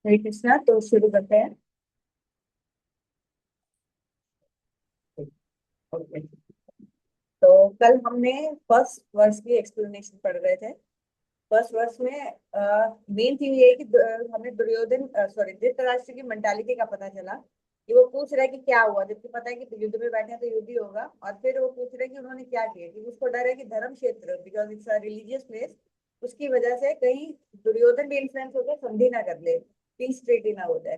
हरे कृष्णा। तो शुरू करते हैं। ओके। तो कल हमने फर्स्ट वर्ष की एक्सप्लेनेशन पढ़ रहे थे। फर्स्ट वर्ष में मेन थीम ये है कि हमें दुर्योधन सॉरी धृतराष्ट्र की मेंटालिटी का पता चला कि वो पूछ रहा है कि क्या हुआ, जबकि पता है कि युद्ध में बैठे हैं तो युद्ध ही होगा। और फिर वो पूछ रहे हैं कि उन्होंने क्या किया, कि उसको डर है कि धर्म क्षेत्र, because it's a religious place, उसकी वजह से कहीं दुर्योधन भी इन्फ्लुएंस होकर संधि ना कर ले, पीस ट्रीटी ना हो जाए।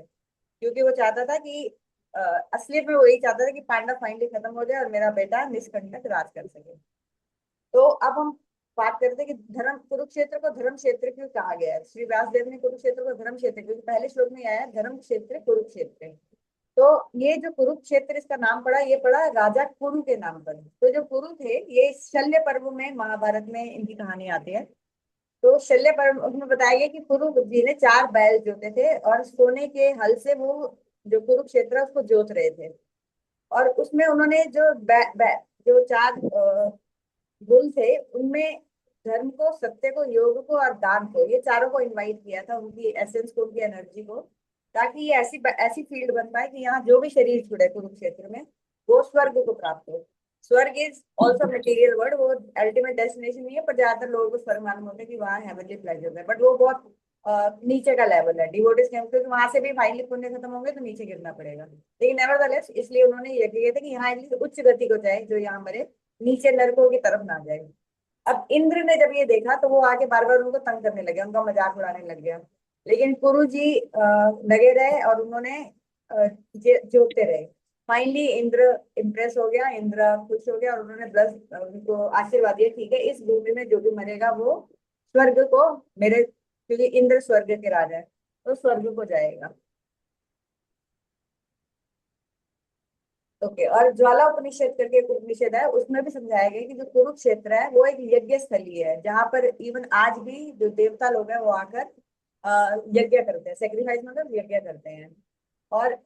क्योंकि वो चाहता था कि अ, असलियत में वो यही चाहता था कि पांडव फाइनली खत्म हो जाए और मेरा बेटा निष्कंटक राज कर सके। तो अब हम बात करते हैं कि धर्म कुरुक्षेत्र को धर्म क्षेत्र क्यों कहा गया है। श्री व्यासदेव ने कुरुक्षेत्र को धर्म क्षेत्र, क्योंकि पहले श्लोक में आया है धर्म क्षेत्र कुरुक्षेत्र। तो ये जो कुरुक्षेत्र इसका नाम पड़ा, ये पड़ा राजा कुरु के नाम पर। तो जो कुरु थे, ये शल्य पर्व में महाभारत में इनकी कहानी आती है। तो शल्य पर्व में बताया गया कि कुरु जी ने 4 बैल जोते थे और सोने के हल से वो जो कुरुक्षेत्र है उसको जोत रहे थे। और उसमें उन्होंने जो जो 4 गुण थे उनमें धर्म को, सत्य को, योग को और दान को, ये चारों को इनवाइट किया था, उनकी एसेंस को, उनकी एनर्जी को, ताकि ये ऐसी ऐसी फील्ड बन पाए कि यहाँ जो भी शरीर जुड़े कुरुक्षेत्र में वो स्वर्ग को प्राप्त हो। स्वर्ग इज ऑल्सो मटेरियल वर्ड, वो अल्टीमेट डेस्टिनेशन नहीं है, पर ज्यादातर लोगों को स्वर्ग मालूम होता है कि वहाँ हेवनली प्लेजर है, बट वो बहुत नीचे का लेवल है डिवोटिस के, क्योंकि वहां से भी फाइनली पुण्य खत्म होंगे तो नीचे गिरना पड़ेगा। लेकिन नेवरदलेस इसलिए उन्होंने ये किया था कि यहाँ एटलीस्ट उच्च गति को जाए, जो यहाँ हमारे नीचे नरकों की तरफ ना जाए। अब इंद्र ने जब ये देखा तो वो आके बार बार उनको तंग करने लगे, उनका मजाक उड़ाने लग गया। लेकिन गुरु जी लगे रहे और उन्होंने जोतते रहे। फाइनली इंद्र इम्प्रेस हो गया, इंद्र खुश हो गया और उन्होंने प्लस उनको आशीर्वाद दिया, ठीक है इस भूमि में जो भी मरेगा वो स्वर्ग को मेरे, क्योंकि इंद्र स्वर्ग के राजा है, तो स्वर्ग को जाएगा। ओके। और ज्वाला उपनिषद करके एक उपनिषद है, उसमें भी समझाया गया कि जो कुरुक्षेत्र है वो एक यज्ञ स्थली है, जहां पर इवन आज भी जो देवता लोग हैं वो आकर यज्ञ करते हैं। सेक्रीफाइस मतलब यज्ञ करते हैं। और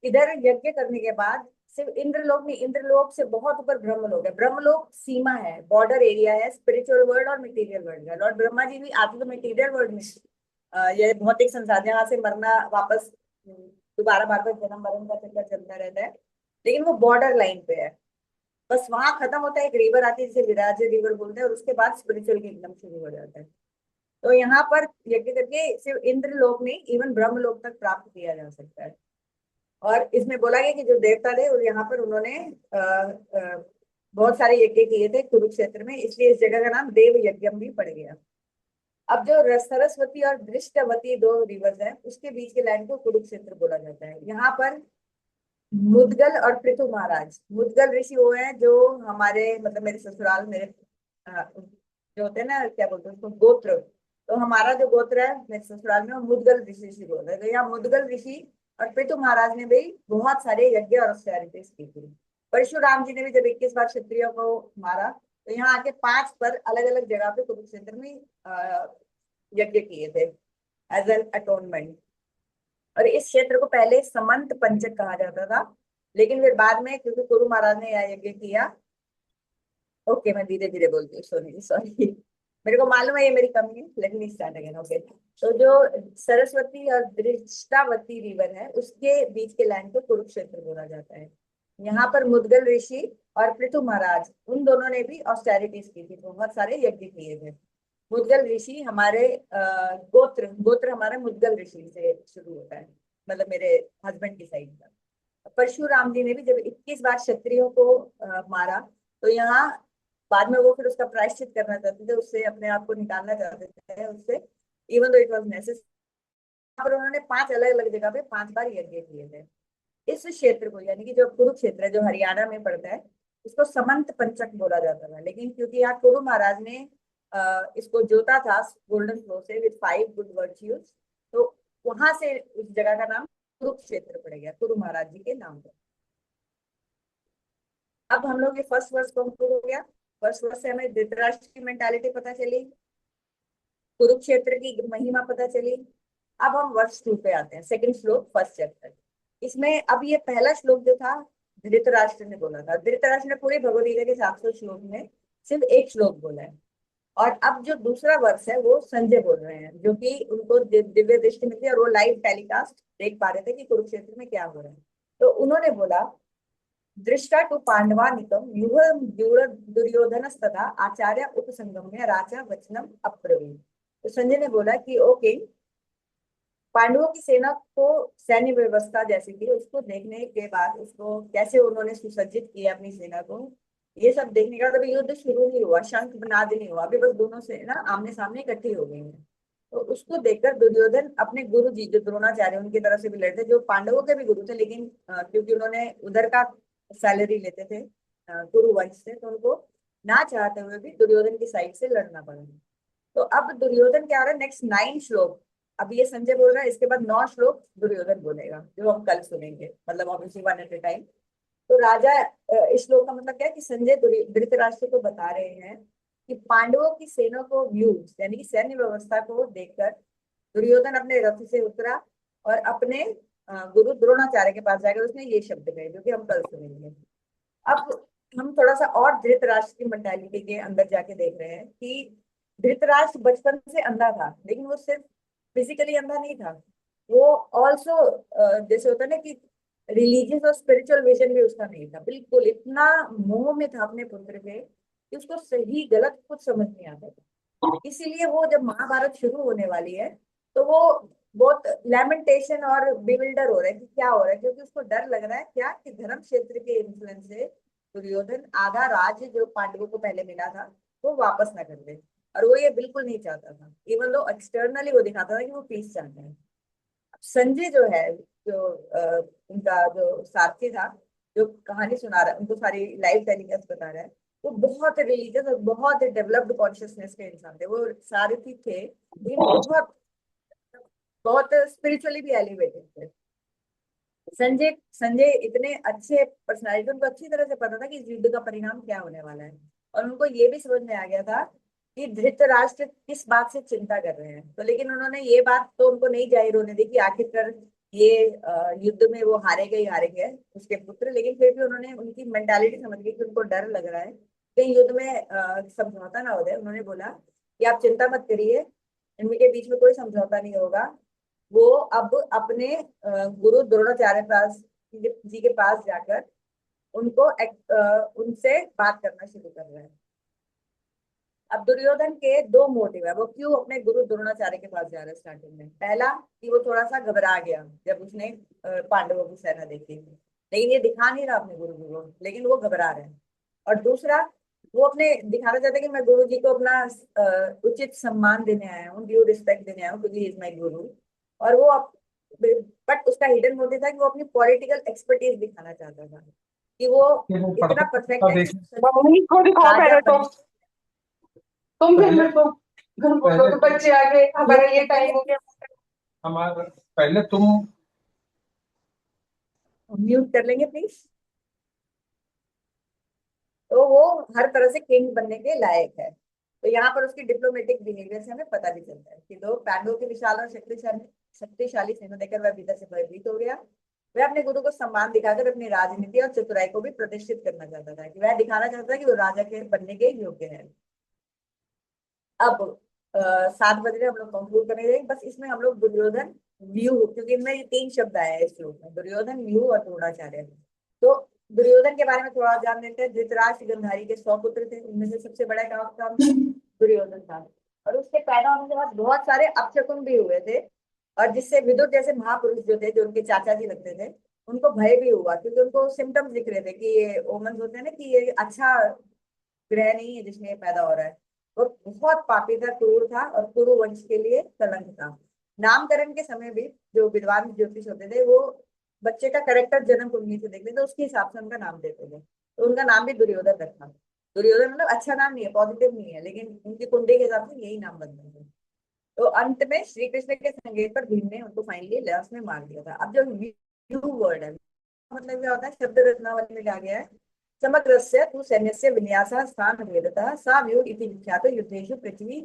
इधर यज्ञ करने के बाद सिर्फ इंद्रलोक नहीं, इंद्रलोक से बहुत ऊपर ब्रह्मलोक है। ब्रह्मलोक सीमा है, बॉर्डर एरिया है स्पिरिचुअल वर्ल्ड और मटेरियल वर्ल्ड का। लॉर्ड ब्रह्मा जी भी आते तो मटेरियल वर्ल्ड में, ये भौतिक संसार यहाँ से मरना वापस, दोबारा बार बार जन्म मरण का चक्कर चलता रहता है, लेकिन वो बॉर्डर लाइन पे है। बस वहां खत्म होता है, एक रिवर आती है जिसे विराज रिवर बोलते हैं, और उसके बाद स्पिरिचुअल किंगडम शुरू हो जाता है। तो यहाँ पर यज्ञ करके सिर्फ इंद्र लोक नहीं, इवन ब्रह्म लोक तक प्राप्त किया जा सकता है। और इसमें बोला गया कि जो देवता थे और यहाँ पर उन्होंने बहुत सारे यज्ञ किए थे कुरुक्षेत्र में, इसलिए इस जगह का नाम देव यज्ञम भी पड़ गया। अब जो सरस्वती और दृष्टवती 2 रिवर्स हैं, उसके बीच के लैंड को कुरुक्षेत्र बोला जाता है। यहाँ पर मुदगल और पृथु महाराज, मुदगल ऋषि वो हैं जो हमारे मतलब मेरे ससुराल, मेरे जो होते हैं ना, क्या बोलते हैं उसको, गोत्र। तो हमारा जो गोत्र है मेरे ससुराल में वो मुदगल ऋषि से बोल रहे हैं। तो यहाँ मुदगल ऋषि और पृथु महाराज ने भी बहुत सारे यज्ञ और ऑस्टेरिटीज की थी। परशुराम जी ने भी जब 21 बार क्षत्रियों को मारा, तो यहाँ आके 5 पर अलग अलग जगह पे कुरुक्षेत्र में यज्ञ किए थे एज एन अटोनमेंट। और इस क्षेत्र को पहले समंत पंचक कहा जाता था, लेकिन फिर बाद में क्योंकि गुरु महाराज ने यह यज्ञ किया। ओके, मैं धीरे धीरे बोलती हूँ, सॉरी सॉरी, मेरे को मालूम है ये मेरी कमी है, let me start again. Okay. तो जो सरस्वती और दृष्टावती रिवर है उसके बीच के लैंड को कुरुक्षेत्र बोला जाता है। यहाँ पर मुदगल ऋषि और पृथु महाराज, उन दोनों ने भी ऑस्टेरिटीज की थी, बहुत सारे यज्ञ किए थे। मुदगल ऋषि हमारे गोत्र गोत्र हमारा मुदगल ऋषि से शुरू होता है, मतलब मेरे हस्बैंड की साइड का। परशुराम जी ने भी जब 21 बार क्षत्रियों को मारा, तो यहाँ बाद में वो फिर उसका प्रायश्चित करना चाहते थे, उससे अपने आप को निकालना चाहते थे उससे, even though it was necessary. पर उन्होंने 5 अलग अलग जगह पे 5 बार यज्ञ किए थे। इस क्षेत्र को, यानी कि जो कुरुक्षेत्र है जो हरियाणा में पड़ता है, इसको समंत पंचक बोला जाता था। लेकिन क्योंकि यहाँ कुरु महाराज ने इसको जोता था गोल्डन फ्लो से विद 5 गुड वर्च्यूज, तो वहां से उस जगह का नाम कुरुक्षेत्र पड़ गया, कुरु महाराज जी के नाम पर। अब हम लोग ये फर्स्ट वर्ष कंक्लूड हो गया। फर्स्ट वर्ष से हमें धृतराष्ट्र की मेंटालिटी पता चली, कुरुक्षेत्र की महिमा पता चली। अब हम वर्ष 2 पे आते हैं, सेकंड श्लोक फर्स्ट चैप्टर। इसमें अब ये पहला श्लोक जो था धृतराष्ट्र ने बोला था, धृतराष्ट्र ने पूरे भगवद गीता के 700 श्लोक में सिर्फ एक श्लोक बोला है। और अब जो दूसरा वर्ष है वो संजय बोल रहे हैं, जो कि उनको दिव्य दृष्टि मिली और वो लाइव टेलीकास्ट देख पा रहे थे कि कुरुक्षेत्र में क्या हो रहा है। तो उन्होंने बोला, दृष्टा टू पांडवानिकम युव दुर्योधनस्तथा आचार्य उपसंगम्य राजा वचनम अब्रवीत। तो संजय ने बोला कि ओके, पांडवों की सेना को सैन्य व्यवस्था जैसी थी उसको देखने के बाद, उसको कैसे उन्होंने सुसज्जित किया अपनी सेना को, ये सब देखने के बाद अभी युद्ध शुरू नहीं हुआ, शंख नाद नहीं हुआ, अभी बस दोनों सेना आमने सामने इकट्ठी हो गई है। तो उसको देखकर दुर्योधन अपने गुरु जी जो द्रोणाचार्य उनकी तरफ से भी लड़ते, जो पांडवों के भी गुरु थे, लेकिन क्योंकि उन्होंने उधर का सैलरी लेते थे कुरु वंश से, तो उनको ना चाहते हुए भी दुर्योधन की साइड से लड़ना पड़ा। तो अब दुर्योधन क्या हो रहा है, नेक्स्ट 9 श्लोक, अब ये संजय बोल रहा है, इसके बाद 9 श्लोक दुर्योधन बोलेगा जो हम कल सुनेंगे, मतलब obviously one at a time. तो राजा इस श्लोक का मतलब क्या है कि संजय धृतराष्ट्र को बता रहे हैं कि पांडवों की सेना को व्यूज यानी कि सैन्य व्यवस्था को देखकर दुर्योधन अपने रथ से उतरा और अपने गुरु द्रोणाचार्य के पास जाकर उसने ये शब्द कहे जो कि हम कल सुनेंगे। अब हम थोड़ा सा और धृतराष्ट्र की मेंटालिटी के अंदर जाके देख रहे हैं कि धृतराष्ट्र बचपन से अंधा था, लेकिन वो सिर्फ फिजिकली अंधा नहीं था, वो ऑल्सो जैसे होता है ना कि रिलीजियस और स्पिरिचुअल विजन भी उसका नहीं था, बिल्कुल इतना मोह में था अपने पुत्र पे कि उसको सही गलत कुछ समझ नहीं आता था। इसीलिए वो जब महाभारत शुरू होने वाली है तो वो बहुत लैमेंटेशन और बिविल्डर हो रहा है कि क्या हो रहा है, क्योंकि उसको डर लग रहा है क्या कि धर्म क्षेत्र के इन्फ्लुएंस से दुर्योधन आधा राज्य जो पांडवों को पहले मिला था वो वापस ना कर दे, और वो ये बिल्कुल नहीं चाहता था, इवन दो एक्सटर्नली वो दिखाता था कि वो पीस चाहता है। संजय जो है, जो उनका जो सारथी था, जो कहानी सुना रहा है उनको सारी लाइव टेलीकास्ट बता रहा है, वो बहुत रिलीजियस और बहुत डेवलप्ड कॉन्शियसनेस के इंसान थे, वो सारथी थे लेकिन बहुत बहुत स्पिरिचुअली भी एलिवेटेड थे। संजय संजय इतने अच्छे पर्सनालिटी, उनको अच्छी तरह से पता था कि इस युद्ध का परिणाम क्या होने वाला है, और उनको ये भी समझ में आ गया था कि धृतराष्ट्र किस बात से चिंता कर रहे हैं। तो लेकिन उन्होंने ये बात तो उनको नहीं जाहिर होने दी कि आखिरकार ये युद्ध में वो हारेंगे ही हारेंगे उसके पुत्र, लेकिन फिर भी उन्होंने उनकी मेंटालिटी समझ गई कि उनको डर लग रहा है कहीं युद्ध में समझौता ना हो जाए। उन्होंने बोला कि आप चिंता मत करिए, इनके बीच में कोई समझौता नहीं होगा। वो अब अपने गुरु द्रोणाचार्य पास जी के पास जाकर उनको उनसे बात करना शुरू कर रहे हैं। अब दुर्योधन के दो मोटिव है, वो क्यों अपने गुरु द्रोणाचार्य के पास जा रहे हैं स्टार्टिंग में। पहला कि वो थोड़ा सा घबरा गया जब उसने पांडवों की सेना देखी, लेकिन ये दिखा नहीं रहा अपने गुरु जी को, लेकिन वो घबरा रहे हैं। और दूसरा, वो अपने दिखाना चाहते हैं कि मैं गुरु जी को अपना उचित सम्मान देने आया हूँ, ड्यू रिस्पेक्ट देने आया हूँ क्योंकि इज माई गुरु। और वो बट उसका हिडन मोटिव था कि वो अपनी पॉलिटिकल एक्सपर्टीज दिखाना चाहता था कि वो कि वो इतना पढ़ता परफेक्ट पढ़ता है कि देख। मम्मी को दिखाओ राजा पहले तो। बन। तुम फिर पहले मेरे को घर बोलो पहले तो तुम बच्चे आगे हमारा म्यूट ये कर देंगे टाइम हो गया। प्लीज, हमारा पहले तुम म्यूट कर लेंगे प्लीज। तो वो हर तरह से किंग बनने के लायक है। तो यहाँ पर उसकी डिप्लोमेटिक बिहेवियर से हमें पता भी चलता है कि दो पांडवों के विशाल और शक्तिशाली सेना देखकर वह भीतर से भयभीत हो गया। वह अपने गुरु को सम्मान दिखाकर अपनी राजनीति और चतुराई को भी प्रतिष्ठित करना चाहता था, कि वह दिखाना चाहता था कि वो राजा के बनने के योग्य है। अब 7 बज रहे, हम लोग कंक्लूड करेंगे, बस इसमें हम लोग दुर्योधन व्यू, क्योंकि इनमें ये 3 शब्द आए हैं इस श्लोक में, दुर्योधन व्यू और द्रोणाचार्य। तो दुर्योधन के बारे में थोड़ा जान लेते हैं। धृतराष्ट्र गांधारी के 100 पुत्र थे, उनमें से सबसे बड़ा कौन था? दुर्योधन था। और उसके पैदा होने के बाद बहुत सारे अपशकुन भी हुए थे, और जिससे विदुर जैसे महापुरुष जो थे, जो उनके चाचा जी लगते थे, उनको भय भी हुआ, क्योंकि उनको सिम्टम्स दिख रहे थे कि ये ओमन होते हैं ना कि ये अच्छा ग्रह नहीं है जिसमें ये पैदा हो रहा है। वो बहुत पापी था, क्रूर था, और कुरु वंश के लिए कलंक था। नामकरण के समय भी जो विद्वान ज्योतिष होते थे वो बच्चे का करेक्टर जन्म कुंडली से देखते थे, उसके हिसाब से उनका नाम देते थे। तो उनका नाम भी दुर्योधन रखा। दुर्योधन मतलब अच्छा नाम नहीं है, पॉजिटिव नहीं है, लेकिन उनकी कुंडली के हिसाब से यही नाम बनता है। तो अंत में श्री कृष्ण के संकेत पर भीम ने उनको फाइनली लास्ट में मार दिया था। अब जो यू वर्ड है, मतलब क्या होता है, शब्द रत्नावली में क्या गया है, समग्रस्य तु सैन्यस्य विन्यासः स्थान भेदतः सा व्यूह इति विख्यातो युद्धेषु पृथ्वी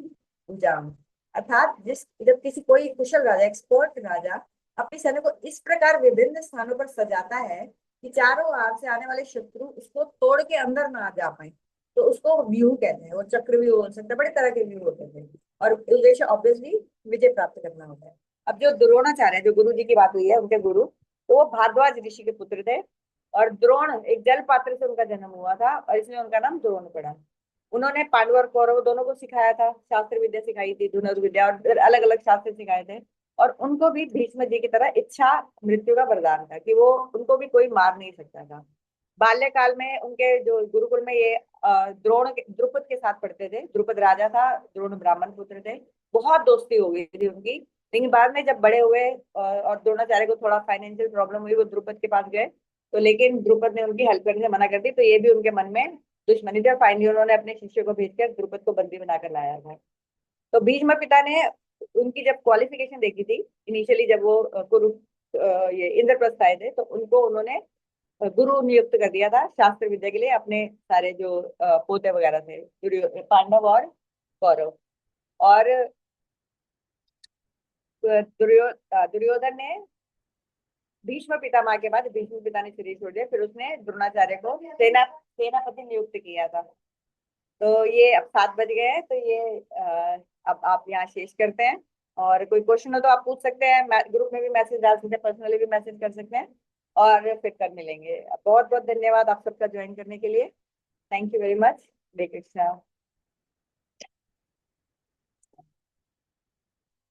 भुजाम। अर्थात जिस जब किसी कोई कुशल राजा, एक्सपर्ट राजा अपनी सेना को इस प्रकार विभिन्न स्थानों पर सजाता है कि चारों ओर से आने वाले शत्रु उसको तोड़ के अंदर ना आ जा पाए, तो उसको व्यूह कहते हैं, वो चक्रव्यूह हो सकता है, बड़े तरह के व्यूह होते हैं। और उद्देश्य ऑब्वियसली विजय प्राप्त करना होता है। अब जो द्रोणाचार्य है, जो गुरु जी की बात हुई है, उनके गुरु, तो वो भारद्वाज ऋषि के पुत्र थे। और द्रोण एक जल पात्र से उनका जन्म हुआ था, और इसलिए उनका नाम द्रोण पड़ा। उन्होंने पांडव और कौरव दोनों को सिखाया था, शास्त्र विद्या सिखाई थी, धनुर्विद्या, और अलग अलग शास्त्र सिखाए थे। और उनको भी भीष्म जी की तरह इच्छा मृत्यु का वरदान था, कि वो उनको भी कोई मार नहीं सकता था। बाल्यकाल में उनके जो गुरुकुल में ये द्रुपद के साथ पढ़ते थे। द्रुपद राजा था, द्रोण ब्राह्मण पुत्र थे। बहुत दोस्ती हो गई थी उनकी। लेकिन बाद में जब बड़े हुए और द्रोणाचार्य को थोड़ा फाइनेंशियल प्रॉब्लम हुई, वो द्रुपद के पास गए। तो लेकिन द्रुपद ने उनकी हेल्प करने से मना कर दी, तो ये भी उनके मन में दुश्मनी थी। और फाइनली उन्होंने अपने शिष्य को भेजकर द्रुपद को बंदी बनाकर लाया था। तो भीष्म पिता ने उनकी जब क्वालिफिकेशन देखी थी, इनिशियली जब वो ये इंद्रप्रस्थ आए थे, तो उनको उन्होंने गुरु नियुक्त कर दिया था शास्त्र विद्या के लिए, अपने सारे जो पोते वगैरह थे, पांडव और कौरव। और दुर्योधन ने भीष्म पितामह के बाद, भीष्म पिता ने शरीर छोड़ दिया, फिर उसने द्रोणाचार्य को सेनापति नियुक्त किया था। तो ये अब 7 बज गए हैं, तो ये अब आप यहाँ शेष करते हैं। और कोई क्वेश्चन हो तो आप पूछ सकते हैं, ग्रुप में भी मैसेज डाल सकते हैं, पर्सनली भी मैसेज कर सकते हैं, और फिर कर मिलेंगे। बहुत बहुत धन्यवाद आप सबका ज्वाइन करने के लिए। Thank you very much. Hare Krishna.